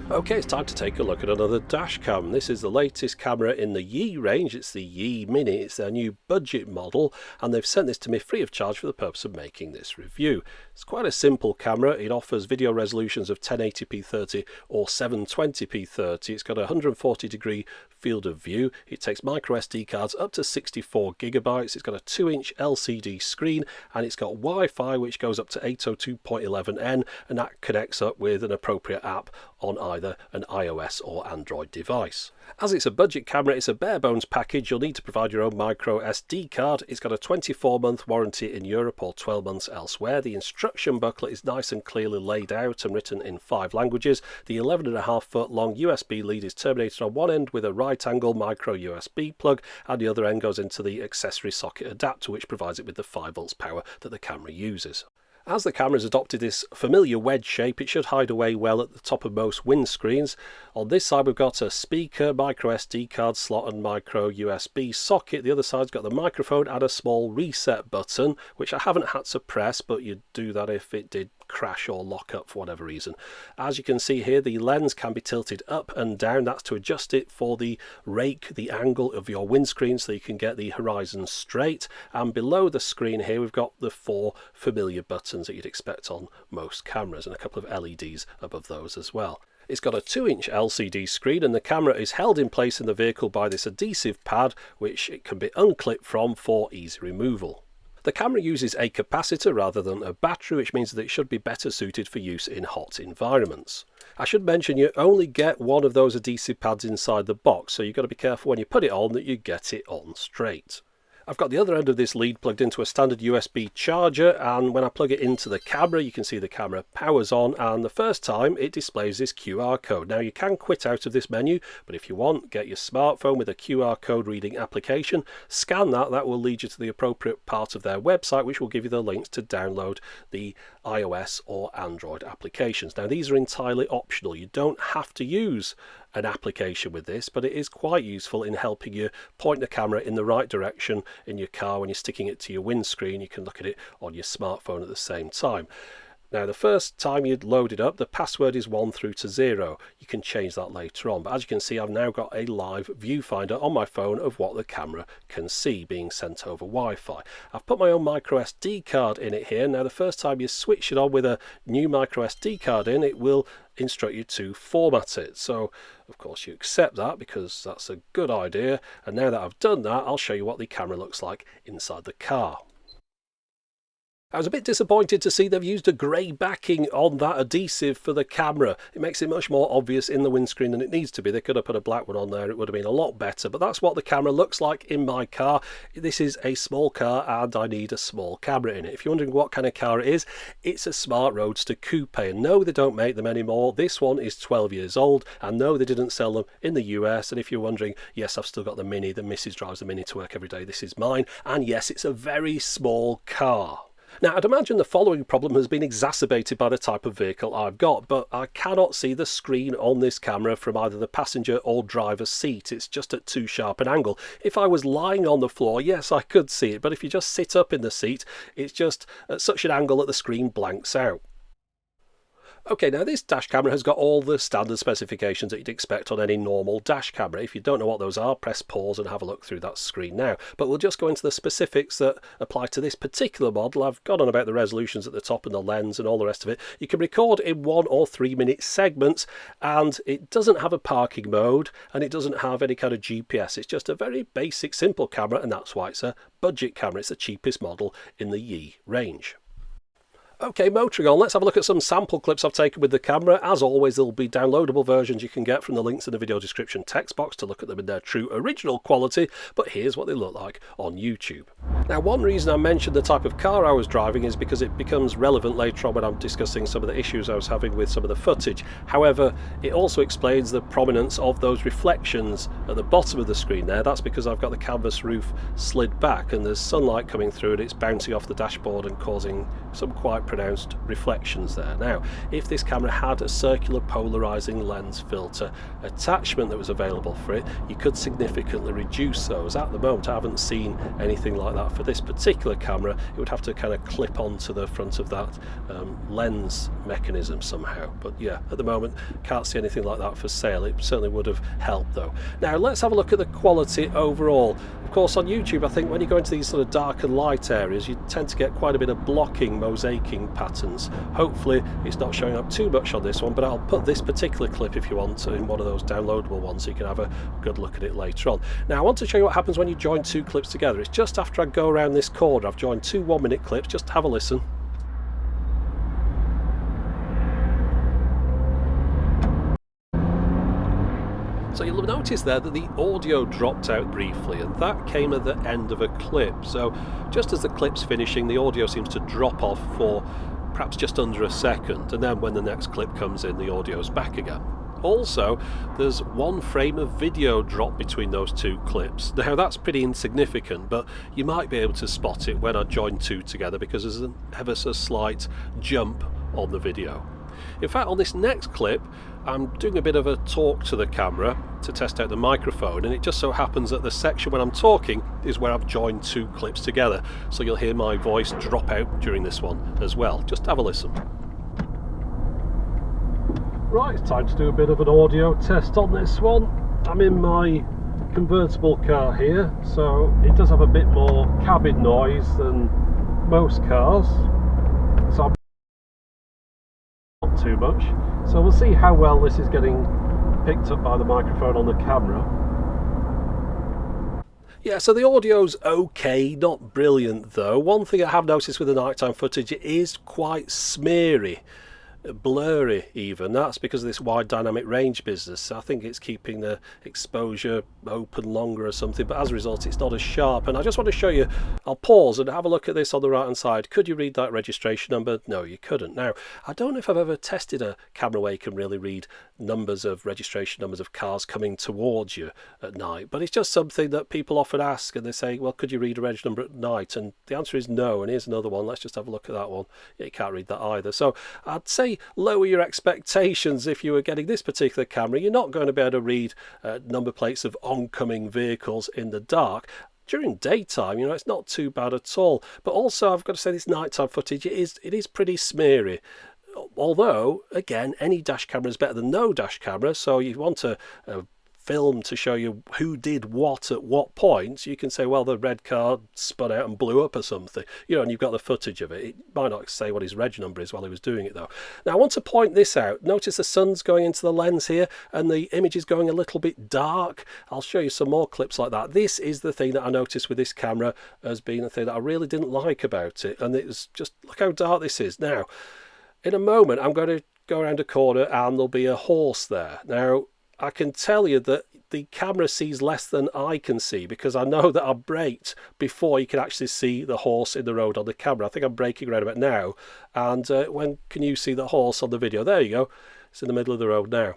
Okay, it's time to take a look at another Dashcam. This is the latest camera in the Yi range. It's the Yi Mini. It's their new budget model, and they've sent this to me free of charge for the purpose of making this review. It's quite a simple camera. It offers video resolutions of 1080p 30 or 720p 30. It's got a 140-degree field of view. It takes micro SD cards up to 64 gigabytes. It's got a 2-inch LCD screen, and it's got Wi-Fi, which goes up to 802.11n, and that connects up with an appropriate app on either an iOS or Android device. As it's a budget camera, it's a bare bones package. You'll need to provide your own micro SD card. It's got a 24-month warranty in Europe or 12 months elsewhere. The instruction booklet is nice and clearly laid out and written in 5 languages. The 11.5-foot long USB lead is terminated on one end with a right angle micro USB plug, and the other end goes into the accessory socket adapter, which provides it with the 5 volts power that the camera uses. As the camera has adopted this familiar wedge shape, it should hide away well at the top of most windscreens. On this side we've got a speaker, micro SD card slot and micro USB socket. The other side's got the microphone and a small reset button, which I haven't had to press, but you'd do that if it did crash or lock up for whatever reason. As you can see here, the lens can be tilted up and down. That's to adjust it for the rake, the angle of your windscreen, so you can get the horizon straight. And below the screen here we've got the 4 familiar buttons that you'd expect on most cameras, and a couple of LEDs above those as well. It's got a 2-inch LCD screen, and the camera is held in place in the vehicle by this adhesive pad, which it can be unclipped from for easy removal. The camera uses a capacitor rather than a battery, which means that it should be better suited for use in hot environments. I should mention you only get one of those adhesive pads inside the box, so you've got to be careful when you put it on that you get it on straight. I've got the other end of this lead plugged into a standard USB charger, and when I plug it into the camera you can see the camera powers on, and the first time it displays this QR code. Now you can quit out of this menu, but if you want, get your smartphone with a QR code reading application, scan that will lead you to the appropriate part of their website, which will give you the links to download the iOS or Android applications. Now these are entirely optional. You don't have to use an application with this, but it is quite useful in helping you point the camera in the right direction in your car when you're sticking it to your windscreen. You can look at it on your smartphone at the same time. Now the first time you'd load it up, the password is 1 through to 0. You can change that later on, but as you can see I've now got a live viewfinder on my phone of what the camera can see being sent over Wi-Fi. I've put my own micro SD card in it here. Now the first time you switch it on with a new micro SD card in, it will instruct you to format it. So of course you accept that because that's a good idea, and now that I've done that I'll show you what the camera looks like inside the car. I was a bit disappointed to see they've used a grey backing on that adhesive for the camera. It makes it much more obvious in the windscreen than it needs to be. They could have put a black one on there, it would have been a lot better, but that's what the camera looks like in my car. This is a small car and I need a small camera in it. If you're wondering what kind of car it is, it's a Smart Roadster Coupe, and no, they don't make them anymore. This one is 12 years old, and no, they didn't sell them in the US. And if you're wondering, yes, I've still got the Mini. The missus drives the Mini to work every day. This is mine, and yes, it's a very small car. Now, I'd imagine the following problem has been exacerbated by the type of vehicle I've got, but I cannot see the screen on this camera from either the passenger or driver's seat. It's just at too sharp an angle. If I was lying on the floor, yes, I could see it, but if you just sit up in the seat, it's just at such an angle that the screen blanks out. Okay, now this dash camera has got all the standard specifications that you'd expect on any normal dash camera. If you don't know what those are, press pause and have a look through that screen now. But we'll just go into the specifics that apply to this particular model. I've gone on about the resolutions at the top and the lens and all the rest of it. You can record in 1 or 3 minute segments, and it doesn't have a parking mode, and it doesn't have any kind of GPS. It's just a very basic, simple camera, and that's why it's a budget camera. It's the cheapest model in the Yi range. Okay, motoring on, let's have a look at some sample clips I've taken with the camera. As always, there'll be downloadable versions you can get from the links in the video description text box to look at them in their true original quality, but here's what they look like on YouTube. Now, one reason I mentioned the type of car I was driving is because it becomes relevant later on when I'm discussing some of the issues I was having with some of the footage. However, it also explains the prominence of those reflections at the bottom of the screen there. That's because I've got the canvas roof slid back and there's sunlight coming through and it's bouncing off the dashboard and causing some quite pronounced reflections there. Now, if this camera had a circular polarizing lens filter attachment that was available for it, you could significantly reduce those. At the moment I haven't seen anything like that for this particular camera. It would have to kind of clip onto the front of that lens mechanism somehow, but yeah, at the moment can't see anything like that for sale. It certainly would have helped though. Now let's have a look at the quality overall. Of course, on YouTube, I think when you go into these sort of dark and light areas, you tend to get quite a bit of blocking, mosaicing patterns. Hopefully it's not showing up too much on this one, but I'll put this particular clip, if you want, in one of those downloadable ones so you can have a good look at it later on. Now I want to show you what happens when you join two clips together. It's just after I go around this corner. I've joined two 1-minute clips. Just have a listen. So you'll have noticed there that the audio dropped out briefly, and that came at the end of a clip. So just as the clip's finishing, the audio seems to drop off for perhaps just under a second, and then when the next clip comes in, the audio's back again. Also, there's 1 frame of video drop between those two clips. Now that's pretty insignificant, but you might be able to spot it when I join two together because there's an ever so slight jump on the video. In fact, on this next clip, I'm doing a bit of a talk to the camera to test out the microphone, and it just so happens that the section when I'm talking is where I've joined two clips together, so you'll hear my voice drop out during this one as well. Just have a listen. Right, it's time to do a bit of an audio test on this one. I'm in my convertible car here, so it does have a bit more cabin noise than most cars, so I'm not too much. So we'll see how well this is getting picked up by the microphone on the camera. Yeah, so the audio's okay, not brilliant though. One thing I have noticed with the nighttime footage, it is quite smeary, blurry even. That's because of this wide dynamic range business. I think it's keeping the exposure open longer or something, but as a result it's not as sharp. And I just want to show you, I'll pause and have a look at this on the right hand side. Could you read that registration number? No, you couldn't. Now I don't know if I've ever tested a camera where you can really read numbers of registration numbers of cars coming towards you at night, but it's just something that people often ask, and they say, well, could you read a reg number at night? And the answer is no. And here's another one. Let's just have a look at that one. Yeah, you can't read that either. So I'd say lower your expectations if you were getting this particular camera. You're not going to be able to read number plates of oncoming vehicles in the dark. During daytime, you know, it's not too bad at all. But also, I've got to say, this nighttime footage, it is pretty smeary. Although, again, any dash camera is better than no dash camera, so you want a film to show you who did what at what point, you can say, well, the red car spun out and blew up or something, you know, and you've got the footage of it. It might not say what his reg number is while he was doing it though. Now I want to point this out. Notice the sun's going into the lens here and the image is going a little bit dark. I'll show you some more clips like that. This is the thing that I noticed with this camera as being the thing that I really didn't like about it, and it was just, look how dark this is. Now in a moment I'm going to go around a corner and there'll be a horse there. Now I can tell you that the camera sees less than I can see because I know that I braked before you can actually see the horse in the road on the camera. I think I'm braking around about now, and when can you see the horse on the video? There you go, it's in the middle of the road now.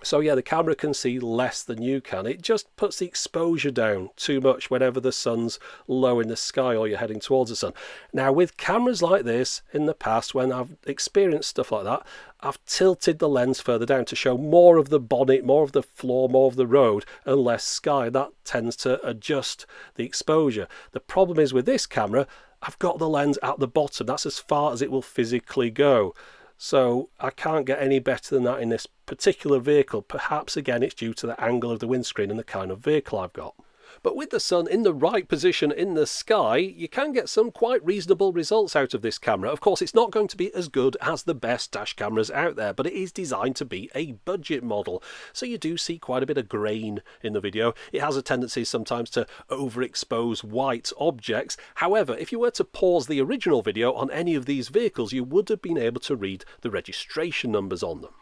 So yeah, the camera can see less than you can. It just puts the exposure down too much whenever the sun's low in the sky or you're heading towards the sun. Now with cameras like this in the past, when I've experienced stuff like that, I've tilted the lens further down to show more of the bonnet, more of the floor, more of the road and less sky. That tends to adjust the exposure. The problem is with this camera, I've got the lens at the bottom. That's as far as it will physically go. So I can't get any better than that in this particular vehicle. Perhaps again it's due to the angle of the windscreen and the kind of vehicle I've got. But with the sun in the right position in the sky, you can get some quite reasonable results out of this camera. Of course, it's not going to be as good as the best dash cameras out there, but it is designed to be a budget model. So you do see quite a bit of grain in the video. It has a tendency sometimes to overexpose white objects. However, if you were to pause the original video on any of these vehicles, you would have been able to read the registration numbers on them.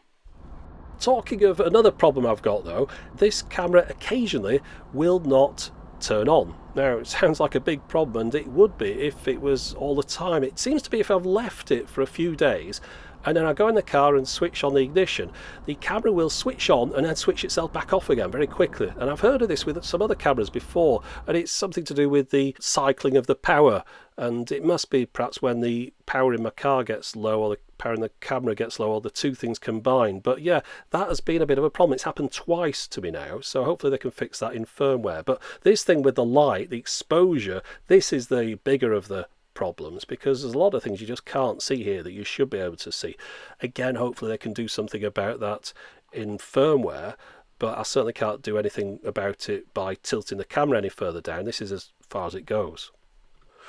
Talking of another problem I've got though, this camera occasionally will not turn on. Now it sounds like a big problem, and it would be if it was all the time. It seems to be if I've left it for a few days and then I go in the car and switch on the ignition, the camera will switch on and then switch itself back off again very quickly. And I've heard of this with some other cameras before, and it's something to do with the cycling of the power. And it must be perhaps when the power in my car gets low or the power in the camera gets low, or the two things combined. But yeah, that has been a bit of a problem. It's happened twice to me now, so hopefully they can fix that in firmware. But this thing with the light, the exposure, this is the bigger of the problems, because there's a lot of things you just can't see here that you should be able to see. Again, hopefully they can do something about that in firmware, but I certainly can't do anything about it by tilting the camera any further down. This is as far as it goes.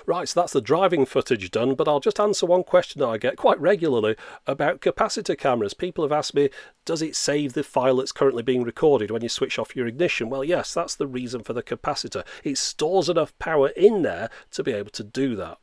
Right, so that's the driving footage done, but I'll just answer one question that I get quite regularly about capacitor cameras. People have asked me, does it save the file that's currently being recorded when you switch off your ignition? Well, yes, that's the reason for the capacitor. It stores enough power in there to be able to do that.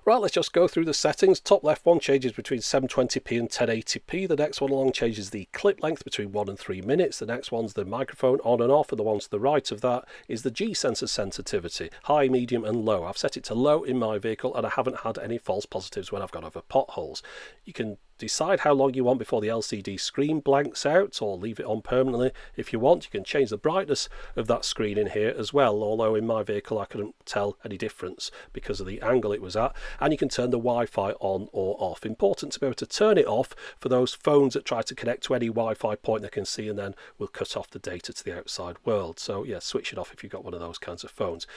Right, let's just go through the settings. Top left one changes between 720p and 1080p. The next one along changes the clip length between 1 and 3 minutes. The next one's the microphone on and off, and the one to the right of that is the G sensor sensitivity, high, medium and low. I've set it to low in my vehicle and I haven't had any false positives when I've gone over potholes. You can decide how long you want before the LCD screen blanks out, or leave it on permanently if you want. You can change the brightness of that screen in here as well, although in my vehicle I couldn't tell any difference because of the angle it was at. And you can turn the Wi-Fi on or off. Important to be able to turn it off for those phones that try to connect to any Wi-Fi point they can see and then will cut off the data to the outside world. So yeah, switch it off if you've got one of those kinds of phones.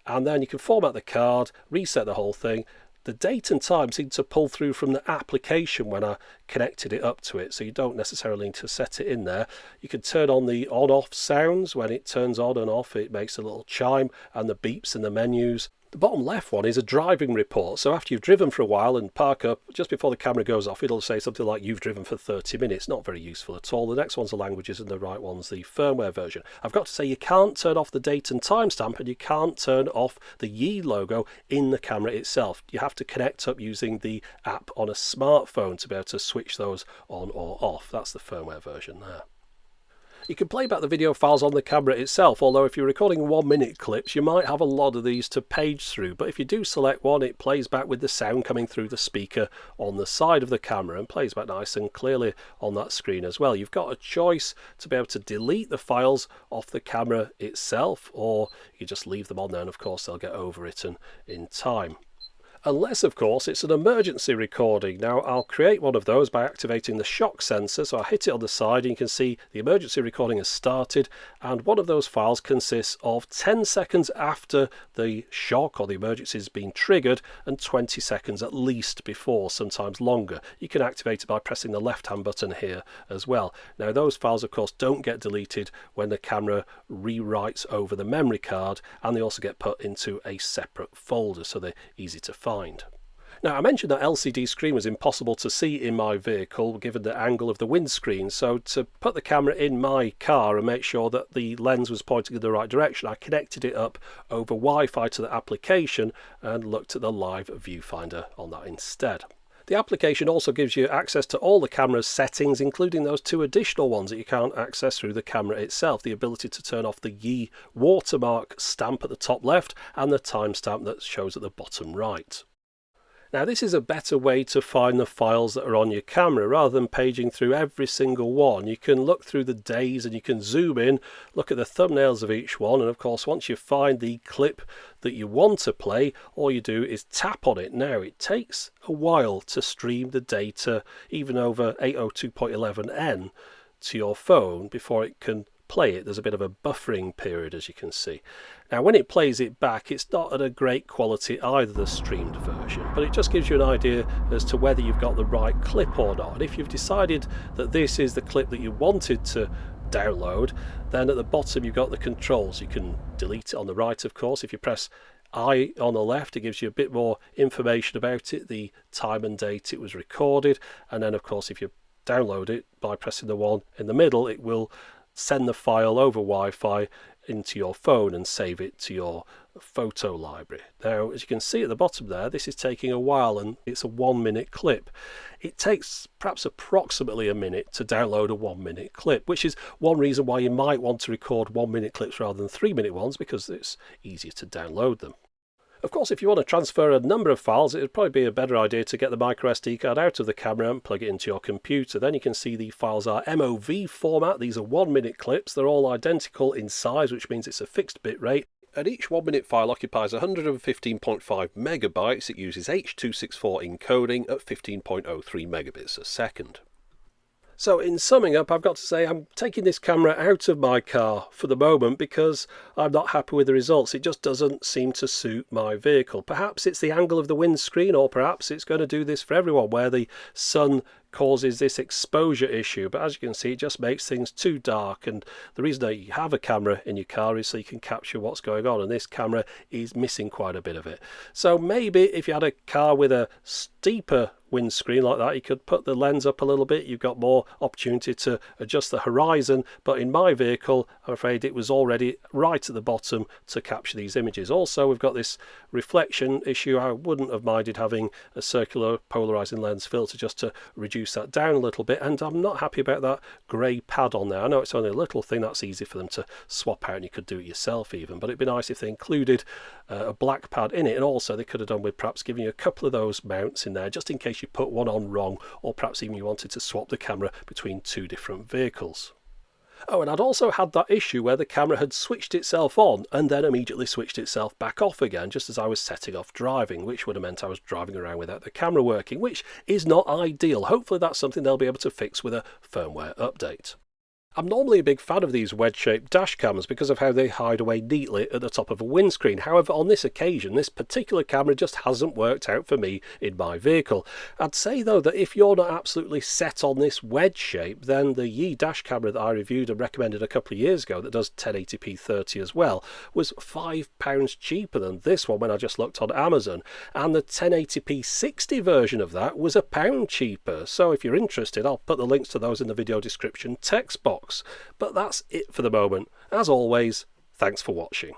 And then you can format the card, reset the whole thing. The date and time seemed to pull through from the application when I connected it up to it, so you don't necessarily need to set it in there. You can turn on the on-off sounds. When it turns on and off, it makes a little chime, and the beeps in the menus. The bottom left one is a driving report, so after you've driven for a while and park up, just before the camera goes off, it'll say something like you've driven for 30 minutes. Not very useful at all. The next one's the languages and the right one's the firmware version. I've got to say, you can't turn off the date and timestamp, and you can't turn off the Yi logo in the camera itself. You have to connect up using the app on a smartphone to be able to switch those on or off. That's the firmware version there. You can play back the video files on the camera itself, although if you're recording 1-minute clips you might have a lot of these to page through, but if you do select one, it plays back with the sound coming through the speaker on the side of the camera and plays back nice and clearly on that screen as well. You've got a choice to be able to delete the files off the camera itself, or you just leave them on there and of course they'll get overwritten in time. Unless, of course, it's an emergency recording. Now, I'll create one of those by activating the shock sensor. So I hit it on the side and you can see the emergency recording has started. And one of those files consists of 10 seconds after the shock or the emergency has been triggered and 20 seconds at least before, sometimes longer. You can activate it by pressing the left-hand button here as well. Now, those files, of course, don't get deleted when the camera rewrites over the memory card, and they also get put into a separate folder, so they're easy to find. Now, I mentioned that LCD screen was impossible to see in my vehicle given the angle of the windscreen, so to put the camera in my car and make sure that the lens was pointing in the right direction, I connected it up over Wi-Fi to the application and looked at the live viewfinder on that instead. The application also gives you access to all the camera's settings, including those two additional ones that you can't access through the camera itself. The ability to turn off the Yi watermark stamp at the top left and the timestamp that shows at the bottom right. Now, this is a better way to find the files that are on your camera rather than paging through every single one. You can look through the days and you can zoom in, look at the thumbnails of each one, and of course once you find the clip that you want to play, all you do is tap on it. Now, it takes a while to stream the data, even over 802.11n, to your phone before it can play it. There's a bit of a buffering period, as you can see. Now, when it plays it back, it's not at a great quality either, the streamed version, but it just gives you an idea as to whether you've got the right clip or not. And if you've decided that this is the clip that you wanted to download, then at the bottom you've got the controls. You can delete it on the right, of course. If you press I on the left, it gives you a bit more information about it, the time and date it was recorded, and then of course if you download it by pressing the one in the middle, it will send the file over Wi-Fi into your phone and save it to your photo library. Now, as you can see at the bottom there, this is taking a while and it's a 1-minute clip. It takes perhaps approximately a minute to download a 1-minute clip, which is one reason why you might want to record 1-minute clips rather than 3-minute ones, because it's easier to download them. Of course, if you want to transfer a number of files, it would probably be a better idea to get the microSD card out of the camera and plug it into your computer. Then you can see the files are MOV format. These are 1-minute clips. They're all identical in size, which means it's a fixed bit rate. And each 1-minute file occupies 115.5 megabytes. It uses H.264 encoding at 15.03 megabits a second. So in summing up, I've got to say I'm taking this camera out of my car for the moment because I'm not happy with the results. It just doesn't seem to suit my vehicle. Perhaps it's the angle of the windscreen, or perhaps it's going to do this for everyone, where the sun causes this exposure issue. But as you can see, it just makes things too dark, and the reason that you have a camera in your car is so you can capture what's going on, and this camera is missing quite a bit of it. So maybe if you had a car with a steeper windscreen like that, you could put the lens up a little bit. You've got more opportunity to adjust the horizon, but in my vehicle I'm afraid it was already right at the bottom to capture these images. Also, we've got this reflection issue. I wouldn't have minded having a circular polarizing lens filter just to reduce that down a little bit, and I'm not happy about that grey pad on there. I know it's only a little thing, that's easy for them to swap out, and you could do it yourself even, but it'd be nice if they included a black pad in it, and also they could have done with perhaps giving you a couple of those mounts in there just in case you put one on wrong, or perhaps even you wanted to swap the camera between two different vehicles. Oh, and I'd also had that issue where the camera had switched itself on and then immediately switched itself back off again just as I was setting off driving, which would have meant I was driving around without the camera working, which is not ideal. Hopefully that's something they'll be able to fix with a firmware update. I'm normally a big fan of these wedge-shaped dash cams because of how they hide away neatly at the top of a windscreen. However, on this occasion, this particular camera just hasn't worked out for me in my vehicle. I'd say, though, that if you're not absolutely set on this wedge shape, then the Yi dash camera that I reviewed and recommended a couple of years ago that does 1080p 30 as well was £5 cheaper than this one when I just looked on Amazon. And the 1080p 60 version of that was £1 cheaper. So if you're interested, I'll put the links to those in the video description text box. But that's it for the moment. As always, thanks for watching.